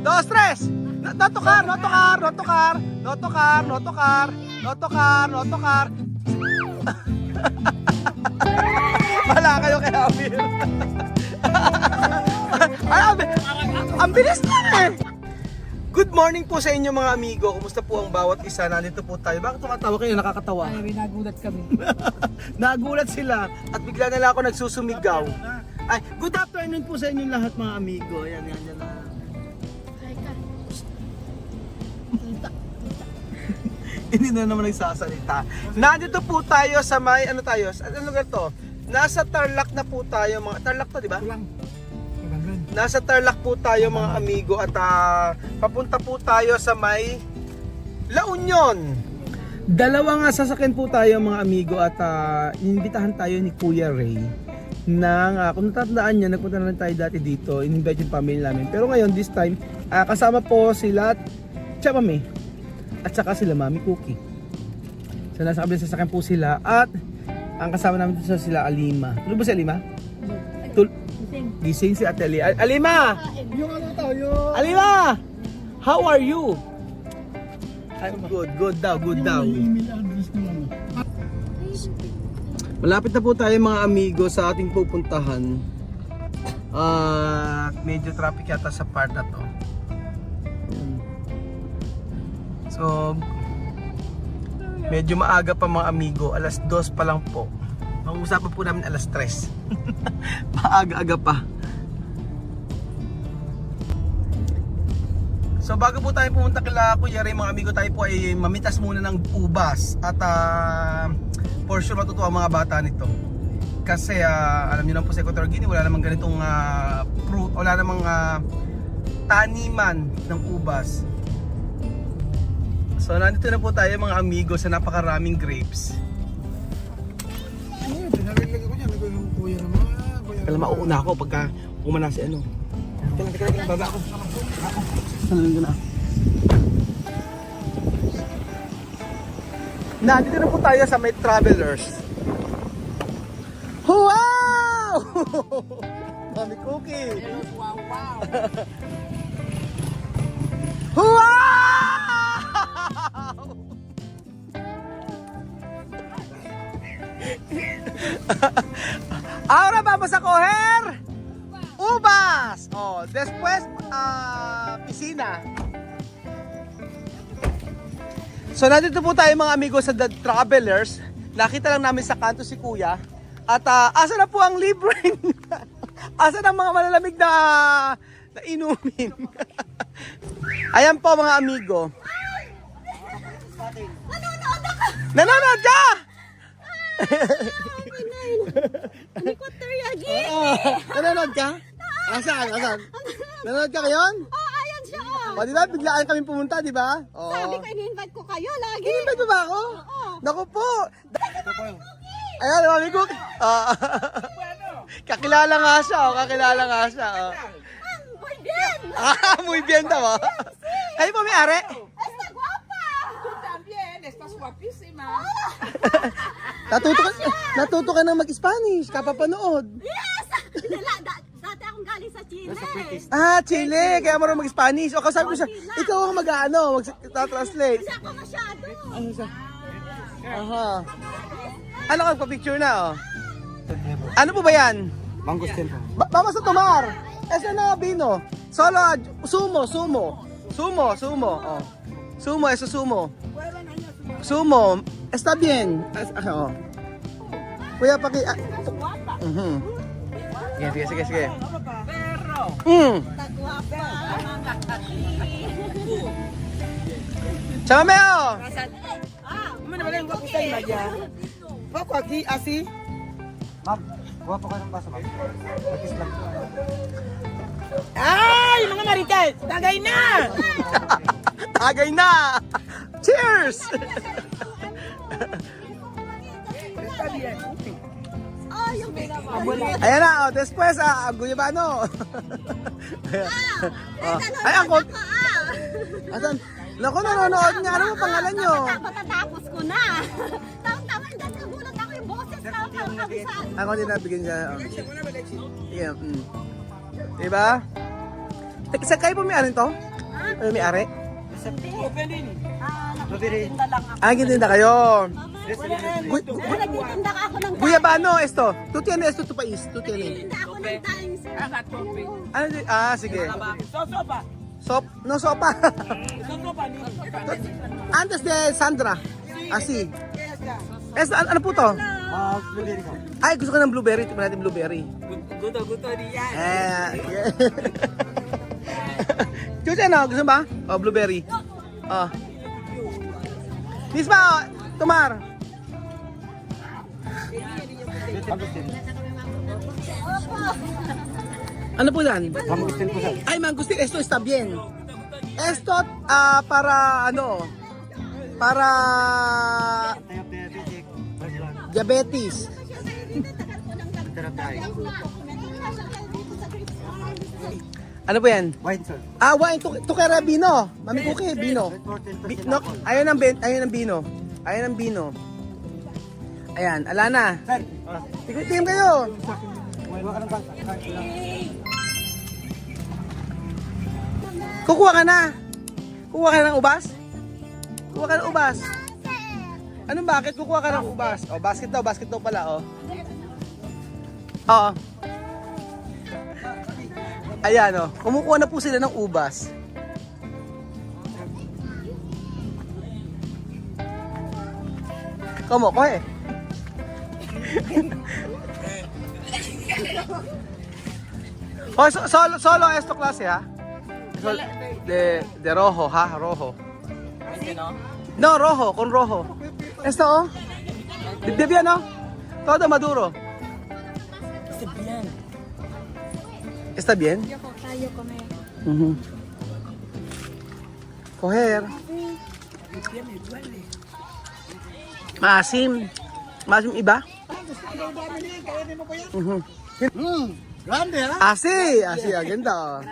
dos, tres. No tocar, no tocar, no tocar, no tocar, no tocar, no tocar, no tocar. Wala kayo kay Amir. Ay, ang bilis na eh. Good morning po sa inyo mga amigo. Kumusta po ang bawat isa? Nandito po tayo. Bakit tumatawa kayo? Nakakatawa. Ay, nagulat kami. Nagulat sila at bigla na lang ako nagsusumigaw. Ay, good afternoon po sa inyo lahat mga amigo. Ayan, yan, yan. Hindi na naman nagsasalita. Nandito po tayo sa may, ano tayo? Anong lugar to? Nasa Tarlac na po tayo. Mga, Tarlac to, di ba? Kulang. Nasa Tarlac po tayo mga amigo at papunta po tayo sa may La Union. Dalawang sasakyan po tayo mga amigo at inimbitahan tayo ni Kuya Ray ng, kung natatandaan niya, nagpunta na lang tayo dati dito, in-invite yung pamilya namin. Pero ngayon, this time, kasama po sila Tita Mami at saka sila Mami Cookie. So nasa kabilang sasakyan po sila at ang kasama namin dito sila Alima. Tulog ba si Alima? Gising si Ate Alima! Yung ano tayo? Alima! How are you? I'm good, good daw, good daw. Yung email address ng ano. Malapit na po tayo mga amigo sa ating pupuntahan. Medyo traffic yata sa part na to. So, medyo maaga pa mga amigo, alas 2 pa lang po. Mag-usapan po namin alas 3. Maaga-aga pa. So bago po tayo pumunta kila Kuya Ray mga amigo, tayo po ay mamitas muna ng ubas. At for sure matutuwa ang mga bata nito. Kasi alam niyo lang po sa Equatorial Guinea, wala namang ganitong fruit, wala namang taniman ng ubas. So nandito na po tayo mga amigo sa napakaraming grapes. Pinalagay ko niya, nagawin yung kuya naman. Kala mauuna ako pagka umana si ano. Teka, baba ako. Salamin ko na. Nandito na po tayo sa may Travelers. Wow! Mami Cookie! Wow, wow. Wow! Ahora vamos a coger uvas. Oh, después piscina. So nandito po tayo mga amigo sa The Travelers. Nakita lang namin sa kanto si Kuya. At asa na po ang libreng? Asa na mga malalamig na inumin? Ayan po mga amigo. Nanonood ka! Ano ko teriyaki? Nanonood ka? Asan? Nanonood ka ngayon? Oh, ayan siya. O, di ba? Biglaan kami pumunta, di ba? O. Sabi ko, ini-invite ko kayo lagi. Invite mo ba ako? Oo. Naku po! Ayan, Mami Cookie. Kakilala nga siya, kakilala nga siya. Muy bien. Muy bien daw. Kayo po may are? Esta guapa. También, estás guapísima. Natuto ka ng mag-Spanish, kapapanood. Yes! Dati akong galing sa Chile. Chile, kaya mo rin mag-Spanish. O, kasabi ko siya, ikaw ang mag-translate. Kasi ako masyado. Ano siya? Aha. Ano kang pa-picture na, oh? Ano po ba yan? Mangustin po. Vamos a tomar. Ese na vino. Solo sumo. Oh. Sumo, eso sumo. Sumo. Está bien. Oh. Kuya, paki... Sige. Esta guapa. Chamameo! Ano ba yung guwapo tayo, Nadia? Guwapo aquí, así? Ma'am, guwapo ka ng basa, ma'am. Mag-kiss lang. Ay, mga marites! Tagay na! Tagay na! Cheers! Está bien. Oh, yung pinaka. Ayan na, oh, después, Guyabano. Ay, ang kot... Asan? Naku, nanonood niya. Ano mo pangalan nyo? Matatapos ko na. Tama-tama, hindi nagulat ako yung boses na kabisado. Ako din nabigyan siya. Sige. Diba? Sa kayo po may-ari to? Ay, may-ari? Nagtitinda lang ako. Gintinda kayo. Nagtitinda ako ng Guyabano, esto. Tu tiene esto tu país. Tu tiene. Nagtitinda ako ng kain, sir. Sige. No sopa. Antes de Sandra. Así. Ano po to? Blueberry ko. Ay, gusto ko ng blueberry. Tingnan natin blueberry. Guto diyan. Gusto ano? Gusto ba? Oh, blueberry. Oh. Misma, Tomar. Ano po yan? Mangustin ko, sir. Ay, mangustin. Esto está bien. Esto, para ano? Para diabetes. Ano po yan? Wine, sir. Wine. Tukera bino. Mami Cookie, bino. No, ayun ang bino. Ayun ang bino. Ayan, ala na. Sir. Tingin kayo. Wala ka ng basa. Kukuha ka na. Kukuha ka ng ubas? Kukuha ka ng ubas. Anong bakit? Kukuha ka ng ubas. Oh, basket daw pala, oh. Oo. Ayan, oh. Kumukuha na po sila ng ubas. Kuha eh. Oh, solo esto klase, ha? De rojo, ha? Rojo. No, rojo, con rojo. Esto, oh. De bien, no? Todo maduro. ¿Está bien? Tayo kami. Coger. Maasim. Maasim iba? Grande, ha? Así, agenda.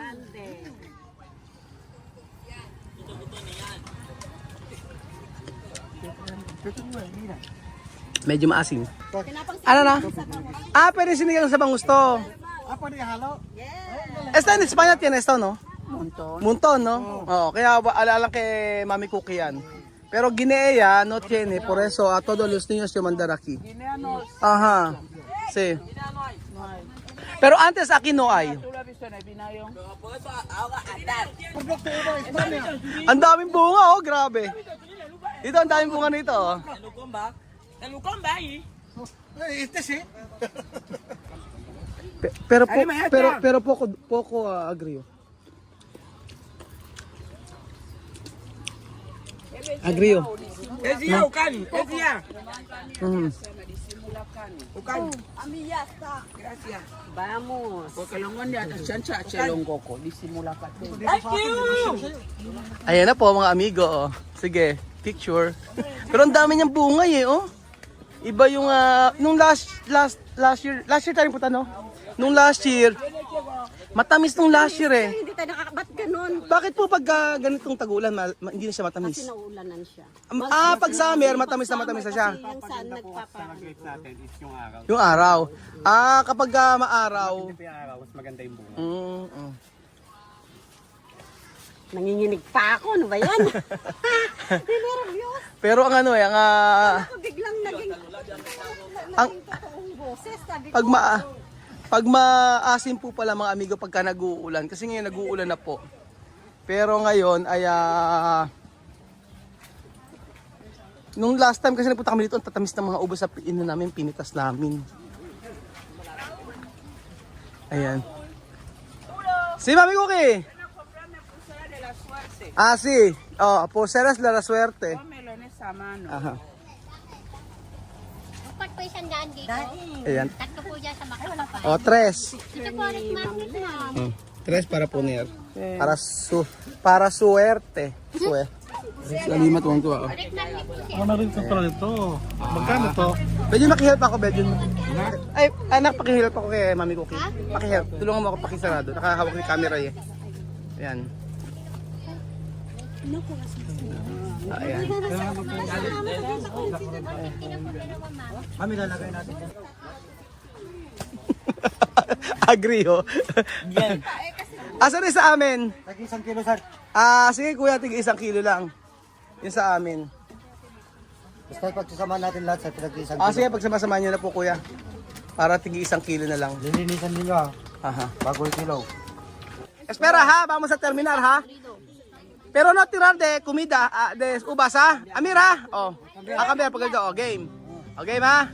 Medyo maasim. Ano na? Pwede sinigang sa bangusto. Pwede halo? Esta en España tiene esto, no? Monton. Montón, no? Oh, kaya alalang kay Mami Cookie yan. Pero Guinea no tiene, por eso a todos los niños yo mandar aquí. Ajá. Sí. Pero antes aquí no hay. Ang daming bunga, oh, grabe. Dito ang daming bunga nito, oh. Este sí. Pero poco agrio. Agrio. Esia, ukan. Esia. Ukan. Amiya, stop. Gracias. Vamos. Pagkalungan niya, siya chelonggo ko. Disimula ka. Thank you! Ayan na po mga amigo, oh. Sige, picture. Pero ang dami niyang bunga eh, oh. Iba yung nung last year tayo punta, no? Nung last year, matamis nung last year eh. Hindi tayo ba't ganun? Bakit po pag ganitong tag-ulan, hindi na siya matamis? Kasi naulanan siya. Pag summer, matamis na siya. Yung saan nagpapa... Yung araw. Kapag maaraw. Mas maganda yung bunga. Nanginginig pa ako, ano ba yan? Dinervyos. Pero ang ano eh, Ako biglang naging ang- totoong boses. Sabi ko, pag maasim po pala mga amigo pagka nag-uulan, kasi ngayon nag-uulan na po. Pero ngayon ay nung last time kasi napunta kami dito, ang tatamis ng mga ubos sa namin, pinitas namin. Ayan. Si Mami Cookie. Sí. Oh, pulseras de la suerte. Aha. Dapat po isang daan dito. Ayan. Tatlo po dyan sa makakapal. Oh, 3. Ito po, red magnet na. 3 para poner. Para suerte. Salima tuwang tuwa. Red magnet po siya. Ano rin sa pala nito? Magkano to? Medyo makihilp ako, medyo. Ay, anak, pakihilp ako kay Mami Cookie. Pakihilp. Tulungan mo ako pakisarado. Nakahawak ng camera eh. Ayan. Ayan. Kami lalagay natin. Agree, oh. Asan rin sa amin? Tagi 1 kilo, sir. Sige kuya, tig 1 kilo lang. Yung sa amin. Basta pagsasama natin lahat, sir, tagi 1 kilo. Sige, pagsama-samahan nyo na po kuya. Para tig 1 kilo na lang. Lilinisan din nyo, ha? Aha. Bago yung kilo. Espera ha, vamos sa terminal ha. Pero no tirar de comida, de ubas ha. Amira, oh. Cambiar pag ganito, oh, game. Oh, game ha.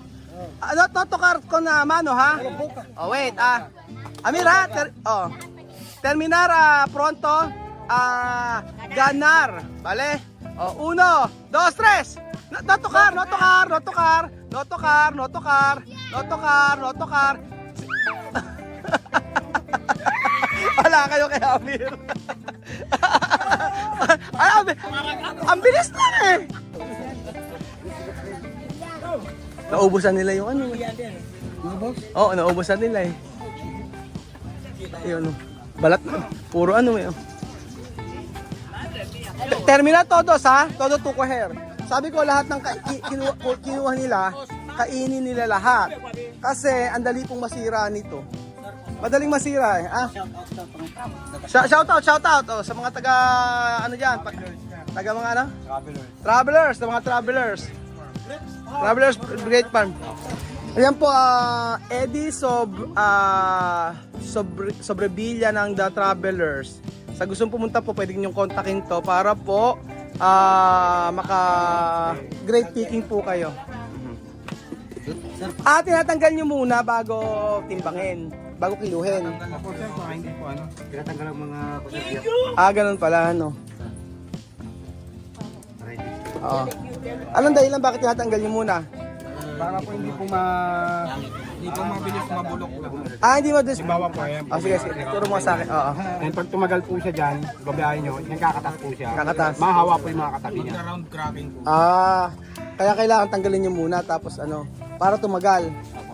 No tocar con na mano ha. Oh, wait, Amira, terminar pronto, ganar, vale? Oh, 1, 2, 3. No tocar, no tocar, no tocar, no tocar, no tocar, no tocar, no tocar. Wala kayo kay Amir. Ay, ang bilis lang eh. Naubusan nila yung ano. Oo, naubusan nila eh. Ayun, balat na. Puro ano eh. Termina todos ha. Todo to coger. Sabi ko lahat ng kinuha nila, kainin nila lahat. Kasi ang dali pong masira nito. Madaling masira eh. Shout out oh, sa mga taga ano diyan, taga mga ano? Travelers, sa mga travelers. Travelers Great Farm. Ayan po Eddie Sobrevilla ng The Travelers. Sa gustong pumunta po, pwede niyo kontakin to para po maka great picking po kayo. Tinatanggal nyo muna bago timbangin, bago kiluhin. Tinatanggal ang mga kusapya. Ganun pala, ano. Oo. Anong dahilan bakit tinatanggal nyo muna? Para po hindi po mabilis mabulok lang. Hindi mo dis... Bawa po ayan. Sige. Turo mo sa akin. Oo. And pag tumagal po siya dyan, babayahin nyo, nagkakatas po siya. Kakatas. Mahawa po yung mga katabi niya. Round cracking po. Kaya kailangan tanggalin nyo muna tapos ano, para tumagal.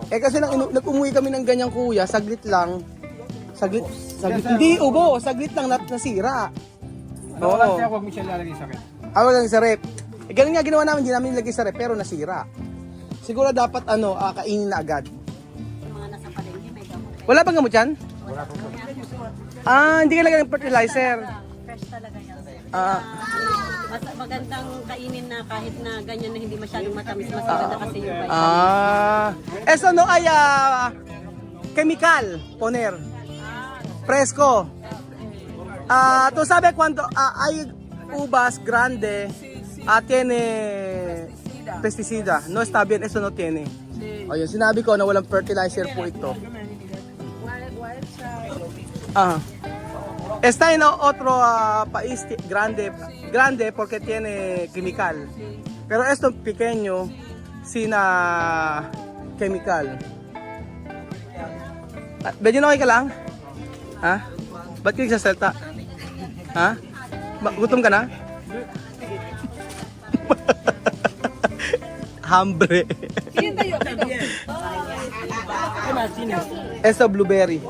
Kasi nag-umuwi kami ng ganyang kuya, saglit lang. Saglit. Hindi ubo, saglit lang nasira. Bawal siya, huwag mo siya lalagay sa kit. Wala lang sa rep. Ganun nga ginawa namin, hindi namin nilagay sa rep pero nasira. Siguro dapat kainin na agad. Mga nasa palengke, may gamot. Wala bang gamot yan? Hindi ka lagay ng fertilizer. Fresh talaga yan. Ah, Mas magandang kainin na kahit na ganyan na hindi masyadong matamis. Mas maganda kasi yung vitamin. eso no hay chemical poner. Fresco. Tú sabes cuando hay uvas grande tiene pesticida. No está bien, eso no tiene. Ayun, sinabi ko na walang fertilizer po ito. Está en otro país grande porque tiene chemical. Pero esto pequeño sin chemical. Medyo okay ka lang? Ha? Ba't ka nagsasalta? Ha? Gutom ka na? Hambre. Esto blueberry.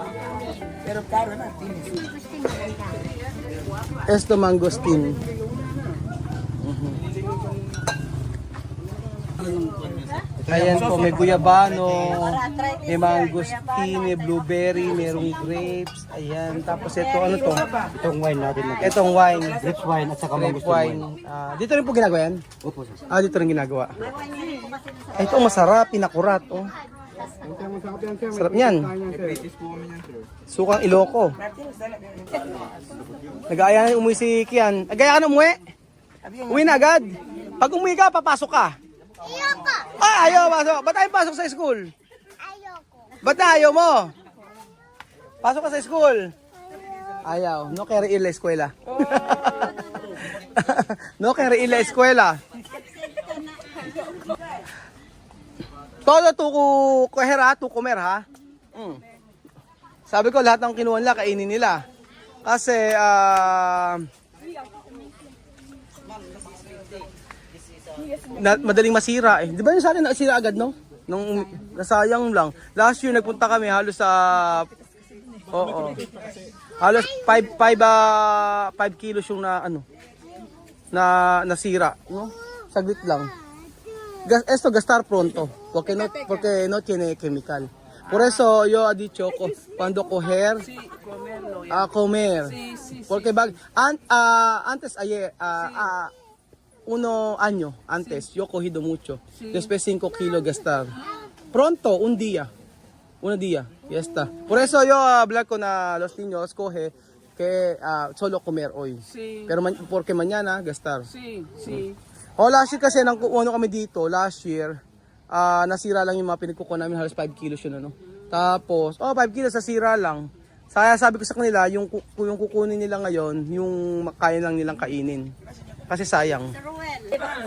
Esto mangosteen. Ayan po, may guyabano, may mangosteen, may blueberry, merong grapes. Ayan, tapos ito, ano to? Itong wine natin. Itong wine, Grapes wine at saka grape mangosteen wine. Dito rin po ginagawa yan? Opo, sir. Dito rin ginagawa. Ito masarap, pinakurat. Oh. Sarap niyan. Sukang Iloko. Nag-aaya na umuwi si Kian. Nag-aaya ka na umuwi? Uwi na agad. Pag umuwi ka, papasok ka. Ayoko. Ayaw pasok. Ba't tayo pasok sa school? Ayoko. Ba't na ayaw mo? Pasok ka sa school. Ayaw. No carry in la eskwela. No carry in la eskwela. Todo tu comer ha, tu comer ha. Sabi ko lahat ng kinuha nila kainin nila. Kasi madaling masira eh. Di ba yung sa atin nasira agad no? Nung nasayang lang. Last year nagpunta kami halos sa halos 5 kilos yung nasira, no? Saglit lang. Esto gastar pronto porque no tiene chemical. Por eso yo he dicho cuando coger a comer. Porque antes ayer, 1 año antes, yo he cogido mucho. Después 5 kilos gastar. Pronto, un día, ya está. Por eso yo hablar con los niños, coge que solo comer hoy. Pero porque mañana gastar. Last year kasi nang kami dito, last year, nasira lang yung mga pinagkukuha namin, halos 5 kilos yun, ano. Tapos, 5 kilos nasira lang. Kaya sabi ko sa kanila, yung kukunin nila ngayon, yung kaya lang nilang kainin. Kasi sayang.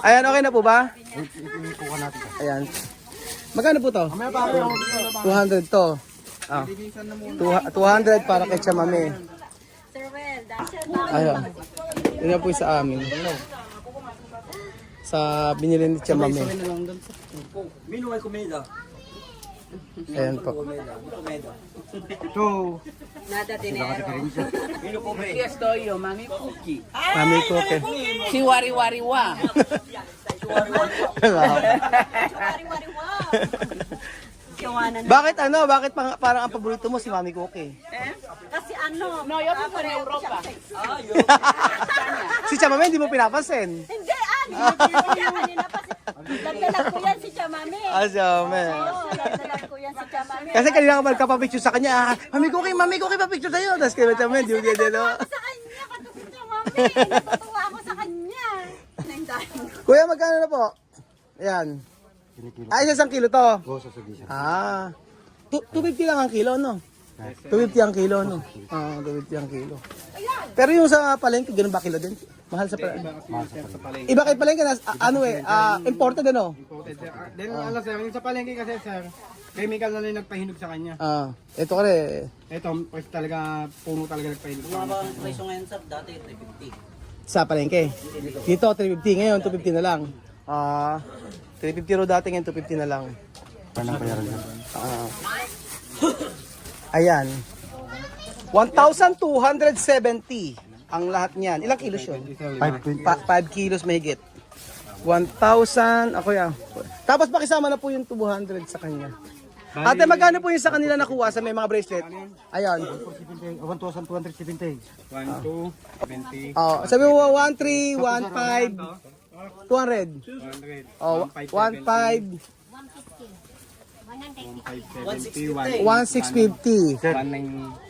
Ayan, okay na po ba? Ayan. Magkano po to? 200 to. 200 para kay Chamame. Ayun. Yun na po yung sa amin. Sa binili ni Chamame. Ayan po. Nada dinero. Aquí estoy yo, mami Cookie. Mami ko, okay. Si wari wari wa. Bakit Bakit parang ang paborito mo si Mami Cookie? Kasi ano? No, yo vivo en Europa. Si Chamame hindi mo pinapansin. Hindi, kanina pa dagdalag ko yan si Chamame. Chamame. Oo, dagdalag ko yan si Chamame. Kasi kanina ka magkapapicture sa kanya, Mami Cookie, papicture tayo. Tapos kaya Chamame, di mo dito. Sa kanya, kato si Chamame. Natutuwa ako sa kanya. Kuya, magkano na po? Ayan. Isang kilo to. Oo, sasabihin siya. 250 lang ang kilo, no? 250 ang kilo, no? 250 ang kilo. Pero yung sa palengke, ganun ba kilo din? Mahal sa palengke. Iba kay palengke na, imported ano? Then alam sir, yung sa palengke kasi sir, chemical na lang nagpahinog sa kanya. Ito ka rin. Ito, pues talaga, puno talaga nagpahinog sa kanya. Sa palengke. Dito, 350. Ngayon, 250 na lang. 350 ro dati, ngayon 250 na lang. Parang payaran niya. Ayan. 1,270 ang lahat niyan. Ilang kilos yun? 520. 5 kilos mahigit. 1,000, ako yan. Tapos pakisama na po yung 200 sa kanya. Ate, magkano po yung sa kanila nakuha sa may mga bracelet? Ayan. 1,270. 1, 2, 20, Sabi mo 1, 3, 1, 5, 200. 200, 1,500, 1,570, 1,650. 1,900.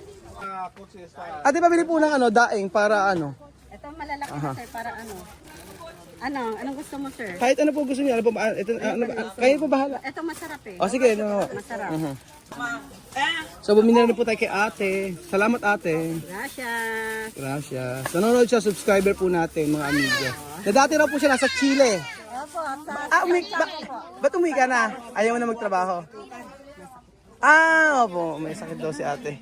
Ate, pabili po ng daing para Ito malalaki na sir, para ano? Anong gusto mo sir? kahit ano po gusto niyo. Kayo po bahala. Ito masarap eh. Sige, no. Masarap. So, bumili na rin po tayo kay ate. Salamat ate. Gracias. Gracias. Nanonood siya, subscriber po natin, mga amigo. Na dati raw po siya nasa Chile. Opo, Ba't umuwi ka na? Ayaw mo na magtrabaho? Opo. May sakit daw si ate.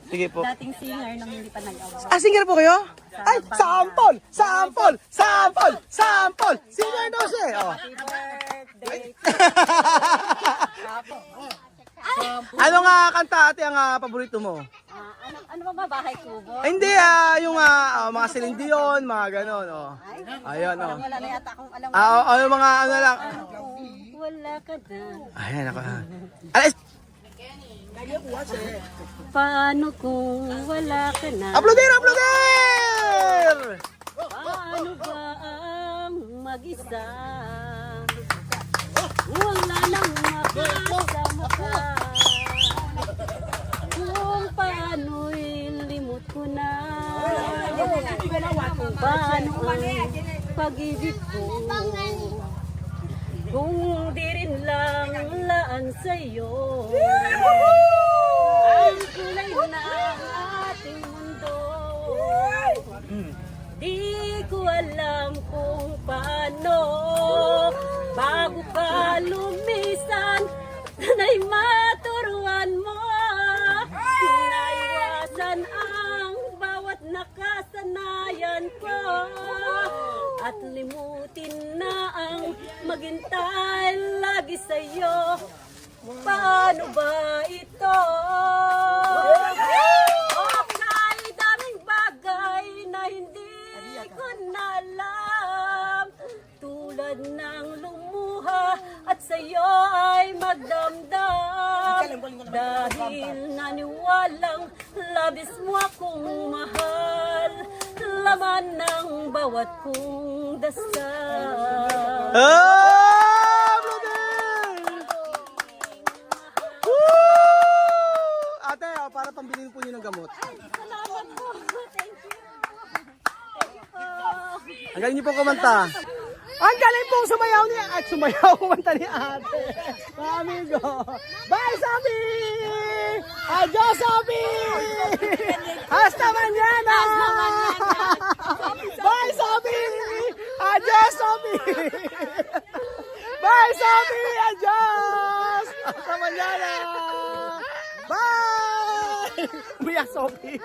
Sige po. dating singer nang hindi pa nag-awa. Singer po kayo? Ay, sample! Sample! Sample! Sample! Singer daw siya. Ano nga kanta ate ang paborito mo? Ano ba bahay kubo? Hindi, yung mga Celine Dion, mga ganon. Ayun, Wala na yata akong alam. yung mga ano lang. Wala ka na. Ayan ako. Alis! Paano kung wala ka na? Uploader! Uploader! Paano ba ang mag-isa? Wala nang makasama ka. Kung paano'y limot ko na. Paano ang pag-ibig ko? Kung di rin lang laan sa'yo. Ang kulay ng ating mundo. Di ko alam kung paano. Bago ka lumisan, sana'y maturuan mo. Naiwasan ang bawat nakasanayan ko. At limutin na ang maghintay lagi sa'yo. Paano ba ito? Okay, daming bagay na hindi ko na alam. Tulad ng luha at sa'yo ay magdamdam. Dahil naniwalang labis mo akong mahal, laman ng bawat kong dasal. Ate, para pambilin po niyo ng gamot. Salamat po. Thank you. Thank you po. Ang galing niyo po kumanta. Ang galing pong sumayaw niya. At sumayaw kumanta ni ate. Mga amigo. Bye, Sabi! Adios, Sabi! Hasta mañana! Bye, Sabi! Adios, Sabi! Bye, Sabi! Adios! Hasta mañana! Bye! Umiyak, Sophie.